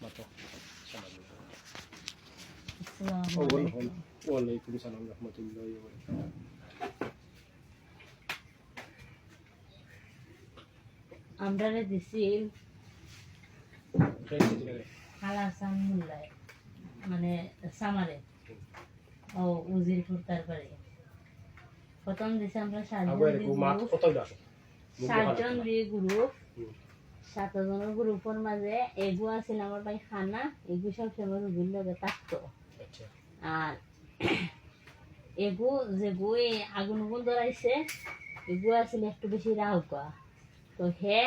মাতো সালাম আসসালামু আলাইকুম। ওয়ালাইকুম সালাম রাহমাতুল্লাহি ওয়া বারাকাতুহু। আমরা দিছিল খাইছি দিলে হালাসান মুল্লায় মানে সামারে ও উজিরপুর তারপরে প্রথম দিছে আমরা আবার কো মাত কত আসো 7 জন দিয়ে গ্রুপ 7 জনের গ্রুপের মাঝে এগু আছিল আমার ভাই খানা এগু সব সময় রুগীর লগে থাকতো। আচ্ছা আর এগু যে গুই আগুন আগুন ধরাইছে এগু আছিল একটু বেশি রাউকা। তো হে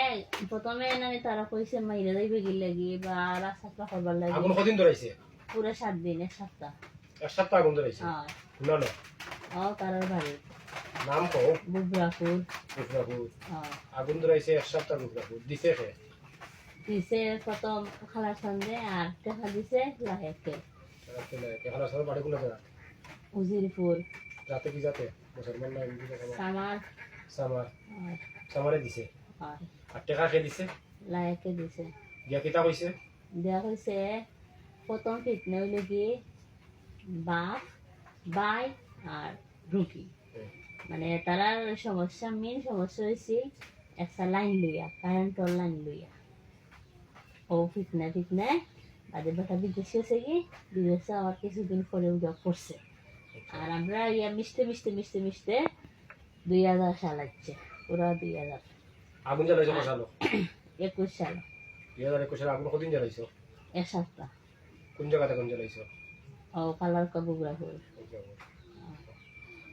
প্রথমে নানি তারা কইছে মাইরে যাইবে কি লাগি বা রাস্তা করবার লাগি। আগুন কদিন ধরাইছে? পুরো 7 দিন এক সপ্তাহ। এক সপ্তাহ আগুন ধরাইছে? হ্যাঁ। না না তারার বাড়ি নাম কও? বুবরাপুর। বুবরাপুর। হ্যাঁ। আগুন ধরাইছে এক সপ্তাহ বুবরাপুর। দিছে কে? দিছে প্রথম খালা সন্ধে আর টাকা দিছে লাহেকে। রাতে লাগে খালা সব বাড়ি কোন জায়গা? উজিরপুর। রাতে কি যাতে? মুসলমান না হিন্দু জায়গা? সামার। সামার। সামারে দিছে। হ্যাঁ। আর টাকা কে দিছে? লাহেকে দিছে। দিয়া কিতা কইছে? দেয়া হইছে প্রথম ফিটনে হইল কি বাপ বাই আর রুকি মানে তারার সমস্যা মেন সমস্যা হয়েছিল একটা লাইন লইয়া কারেন্টর লাইন লইয়া ও ফিটনে বাদে বেটা বিদেশে হয়েছে কি বিদেশে আবার কিছুদিন পরে জব করছে আর আমরা ইয়া মিশতে 2000 সাল লাগছে পুরা 2000 আগুন জ্বালাইছো বসালো 21 সাল 2021 সালে আগুন কদিন জ্বালাইছো? এক সপ্তাহ। কোন জায়গাতে আগুন জ্বালাইছো? ও কালার কাবুগরা হল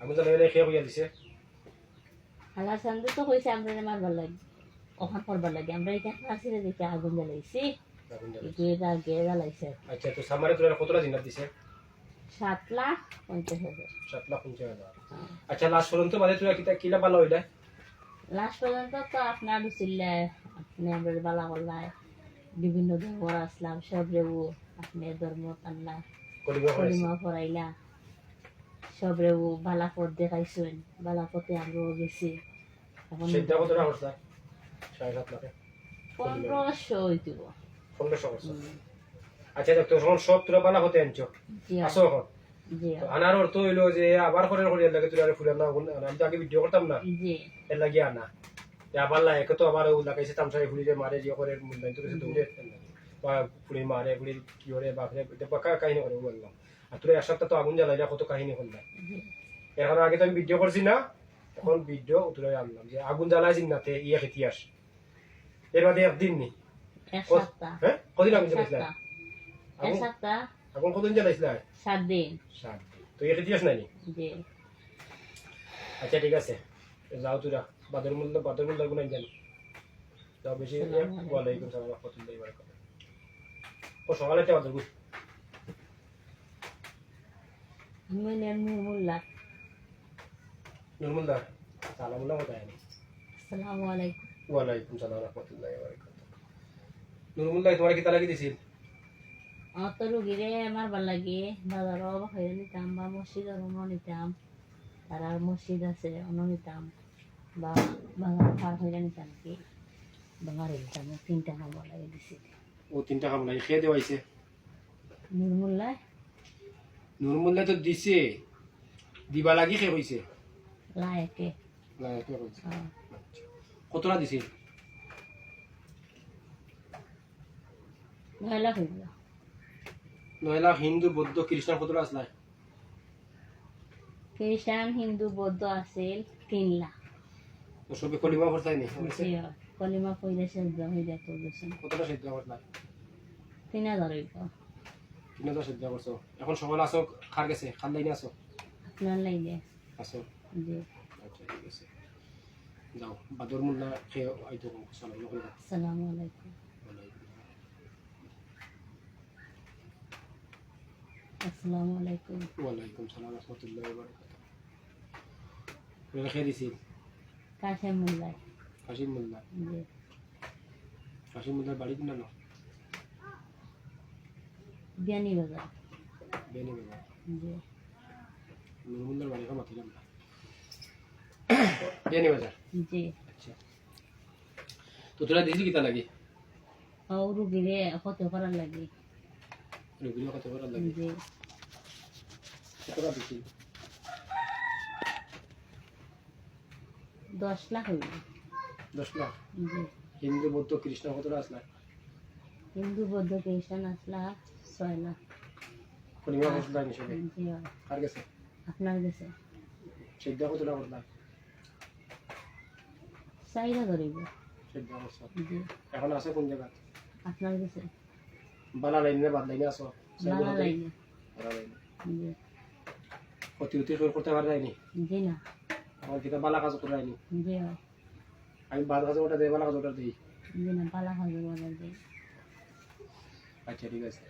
আগুন জ্বালাইলে খেয়ে হইয়া দিছে? হালা সান্দে তো কইছে আমরা মারবার লাগি ওখান করবার লাগি আমরা এখানে আসলে দেখে আগুন জ্বালাইছি আগুন জ্বালাইছে। একটু এটা আগে জ্বালাইছে। আচ্ছা তো সামারে তোরা কতটা দিন দিছে? 7,50,000। 7,50,000। আচ্ছা লাস্ট পর্যন্ত বাদে তোরা কিতা কিলা ভালো হইলা? লাস্ট পর্যন্ত তো আপনার ছিল আপনি আমরা বালা করলাই বিভিন্ন ধর্ম আসলাম সব রেউ আপনি ধর্ম আনলা কলিমা পড়াইলা সব রেউ বালা পথ দেখাইছেন বালা পথে আমরাও গেছি এখন সেটা কতটা খরচা? 7.5 লাখ 1500 হইতিব। 1500 খরচা। আচ্ছা দেখ তো সব তোরা বালা হতে আনছো আসো এখন জি আনার অর্থ হইলো যে আবার করে করিয়া লাগে তোরা ফুলের না আমি তো আগে ভিডিও করতাম না জি এর লাগে আনা আবার লাগে তো আবার লাগাইছে তামসাই ফুলি যে মারে যে করে মূল্যায়ন তো দৌড়ে বা ফুলি মারে ফুলি কি করে বাপরে এটা পাকা কাহিনী করে বললাম আর তোরা এক সপ্তাহ তো আগুন জ্বালাইলা কত কাহিনী করলাম এখন আগে তো আমি ভিডিও করছি না এখন ভিডিও তোরা আনলাম যে আগুন জ্বালাইছি নাতে ইয়ে ইতিহাস এর বাদে একদিন নি এক সপ্তাহ। হ্যাঁ কদিন আগুন জ্বালাইছিল এক সপ্তাহ আগুন কদিন জ্বালাইছিল? 7 দিন। 7 দিন তো ইয়ে ইতিহাস নাই জি আচ্ছা ঠিক আছে যাও তোরা বাদর মূল্য গুনাই জানি যাও বেশি ওয়ালাইকুম সালাম রাহমাতুল্লাহি ওয়া বারাকাতুহু ও সকালে তে বাদর গুল মিনের মুল্লা। নুরমুল্লাহ সালামুল্লাহ ওয়ালাইকুম আসসালামু আলাইকুম। ওয়ালাইকুম সালাম রাহমাতুল্লাহি ওয়া বারাকাতুহু নুরমুল্লাহ তোমার কি তালা কি দিছিল? আমার তো রুগীরে মারবার লাগে বাজারও হয়ে নিতাম বা মসজিদের অন্য নিতাম তারা মসজিদ আছে অন্য নিতাম বা বাজার পার হয়ে নিতাম কি বাঙালি নিতাম 3টা মামলা লাগে দিছি। ও 3টা কাম নাই খেয়ে দেওয়াইছে নুরমুল্লাহ নুরমুল্লাহ তো দিছে দিবা লাগি খেয়ে হইছে লায়কে লাইকে হইছে আচ্ছা কতটা দিছে? 9 লাখ হইল। 9 লাখ হিন্দু বৌদ্ধ খ্রিস্টান কতটা আসলা? খ্রিস্টান হিন্দু বৌদ্ধ আছিল 3 লাখ। তো সবে কলিমা পড়তাই নি কলিমা পইলে সেদ্ধ হয়ে যেত বুঝছেন কতটা সিদ্ধ করলা? 3000 হইব। 3000 সিদ্ধ করছো এখন সকাল আসো খার গেছে খার লাইনে আসো আপনার লাইনে আসো জি আচ্ছা ঠিক আছে যাও বাদর মুল্লা খেয়ে আইতো সালাম আলাইকুম আসসালামু আলাইকুম। আসসালামু আলাইকুম। ওয়ালাইকুম সালাম রাহমাতুল্লাহি ওয়া বারাকাতুহু খেয়ে দিছি কাশেম মোল্লা। কাশিম মোল্লা জি কাশিম মোল্লার বাড়ি কিনা না বিয়ানি বাজার। বেনি বাবা জি নুরমুল্লার বাড়ি কামা ছিলাম না বেনি বাজার জি আচ্ছা তো তোরা দিছি কিতা লাগি? ও রুগীরে ক্ষতি করার লাগে রুগীর কত করে লাগে যে কতটা দিছি 10 লাখ হইল 10 লাখ জি হিন্দু বৌদ্ধ খ্রিস্টান কতটা আসলা হিন্দু বৌদ্ধ খ্রিস্টান আসলা 6 লাখ পরিমাণ আসলা নিশে জি আর গেছে আপনার কাছে সেদ্ধা কতটা করলা চাইরা ধরিব সেদ্ধা করছ জি এখন আছে কোন জায়গা আপনার কাছে বালা লাইনে বাদ লাইনে আসো বালা লাইনে বালা লাইনে জি ক্ষতি উতি করতে পারে যায়নি জি না আমার দিকে বালা কাজ করে যায়নি জি আমি বাদ কাজ ওটা দেই বালা কাজ ওটা দেই জি না বালা হবে বলে যে আচ্ছা ঠিক আছে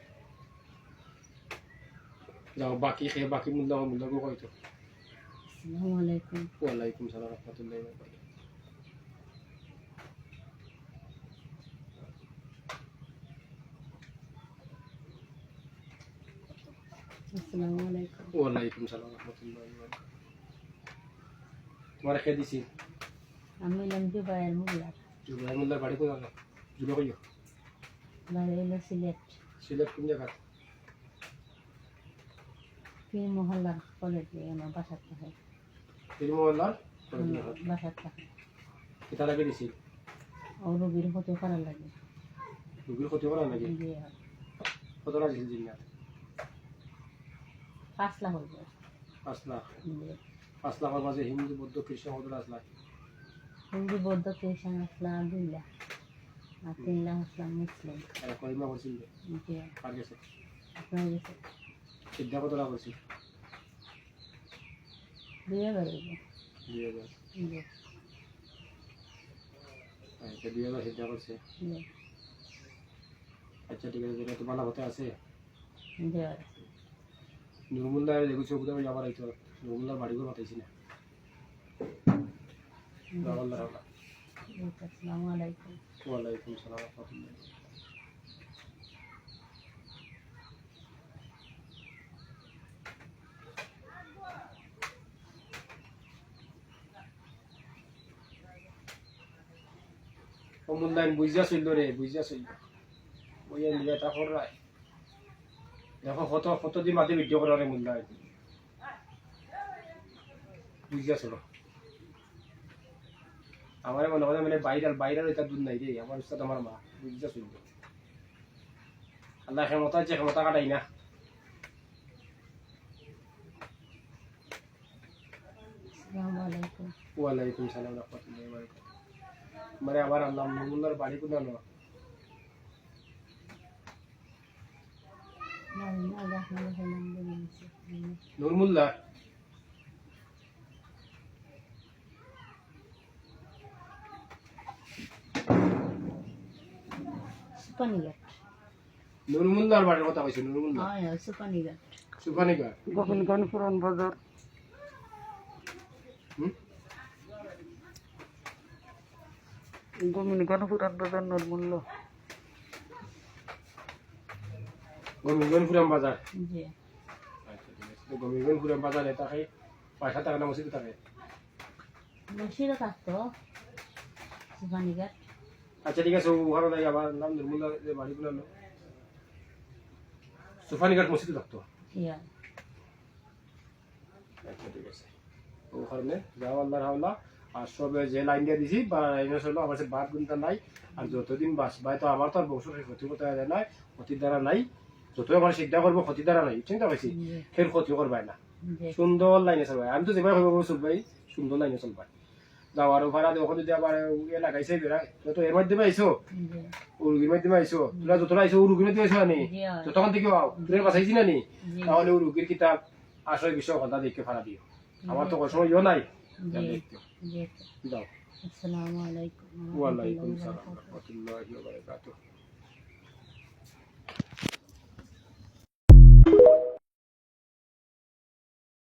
যাও বাকি খেয়ে বাকি মূল্য মূল্য কইতো আসসালামু আলাইকুম ওয়ালাইকুম সালাম রাহমাতুল্লাহি ওয়া বারাকাতুহু আসসালামু আলাইকুম ওয়ালাইকুম সালাম রাহমাতুল্লাহি ওয়া বারাকাতুহু তোমার খেয়ে দিছি আমি নাম জুবাইর মোল্লা জুবাই মোল্লার বাড়ি কোথায় জুবা কইও বাড়ি হলো সিলেট সিলেট কোন জায়গা পীর মহল্লার কলেজে আমার বাসার থাকে তিরুমল্লার বাসার থাকে কিতা লাগে দিছি ও রুগীর ক্ষতি করার লাগে রুগীর ক্ষতি করা লাগে জি কতটা দিছিল জিনিয়াত 5 লাখ হইব 5 লাখ জি 5 লাখের মাঝে হিন্দু বৌদ্ধ খ্রিস্টান কতটা আসলা হিন্দু বৌদ্ধ খ্রিস্টান আসলাম 2 লাখ আর 3 লাখ আসলাম মুসলিম আর কলিমা করছিল জি আর গেছে আপনার কাছে সিদ্ধা কতটা করছি 2000 হইব 2000 জি আচ্ছা 2000 সিদ্ধা করছে জি আচ্ছা ঠিক আছে যেটা তো ভালো হতে আছে জি নুরমুল্লাহ দেখুছি কোথাও যাবার আইতো নুরমুল্লাহ বাড়ি করে বাতাইছি না আল্লাহ রাখা আসসালামু আলাইকুম ওয়ালাইকুম সালাম রাহমাতুল্লাহ অমুল্লাইন বুঝিয়া চলল রে বুঝিয়া চলল ওই নিয়ে তা করাই দেখো কত কতদিন মাঝে ভিডিও করা রে মূল্যায়ন বুঝিয়া চলো আমার মনে হয় মানে বাইরের এটা দূর নাই রে আমার উস্তাদ আমার মা বুঝিয়া চলল আল্লাহ ক্ষমতা আছে ক্ষমতা কাটাই না আসসালামু আলাইকুম ওয়ালাইকুম সালাম রাহমাতুল্লাহি ওয়া বারাকাতুহু মানে আমার আল্লাহ নুরুল্লাহর বাড়ি কোথায় না না আপনার কাছে নাম বলেছি নুরমুল্লাহ সুপানিঘাট নুরমুল্লাহর বাড়ির কথা কইছি নুরমুল্লাহ হ্যাঁ সুপানিঘাট সুপানিকা গোবিন্দগঞ্জ পুরান বাজার গোবিন্দগঞ্জ পুরান বাজার নরমূল্য গোবিন্দগঞ্জ পুরান বাজার জি আচ্ছা ঠিক আছে তো গোবিন্দগঞ্জ পুরান বাজারে তাকে 5-7 টাকা না মসজিদ থাকে মসজিদও থাকতো সুপানিঘাট আচ্ছা ঠিক আছে ওখানে নাই আমার নাম নুরমুল্লাহ বাড়ি কোথায় সুফানিঘাট মসজিদ থাকতো ইয়া আচ্ছা ঠিক আছে ওখানে যাও আল্লাহর হাওলা আর সবে যে লাইন দিয়ে দিছি বা লাইনে চলো আমার কাছে বাদ গুনতা নাই আর যতদিন বাঁচবাই তো আমার তো আর বংশ ক্ষতি করতে যায় না ক্ষতির দ্বারা নাই যতই আমার সিদ্ধা করবো ক্ষতির দ্বারা নাই চিন্তা পাইছি ফের ক্ষতি করবাই না জি সুন্দর লাইনে চলবাই আমি তো যেভাবে হইব চলবাই সুন্দর লাইনে চলবাই যাও আর ভাড়া ওখানে যদি আবার এ লাগাইছে বেড়া তো এর মাধ্যমে আইসো জি উরুগির মাধ্যমে আইসো তোরা যতটা আইসো উরুগির মাধ্যমে আইসো না জি যতক্ষণ থেকে তোর বাসাইছি না নি জি তাহলে উরুগির কিতাব আশয় বিষয় কথা দেখে ভাড়া দিও আমার তো কোনো সময় ইয়ে নাই যা জি দেখতে জি যাও আসসালামু আলাইকুম ওয়ালাইকুম সালাম রাহমাতুল্লাহি ওয়া বারাকাতুহু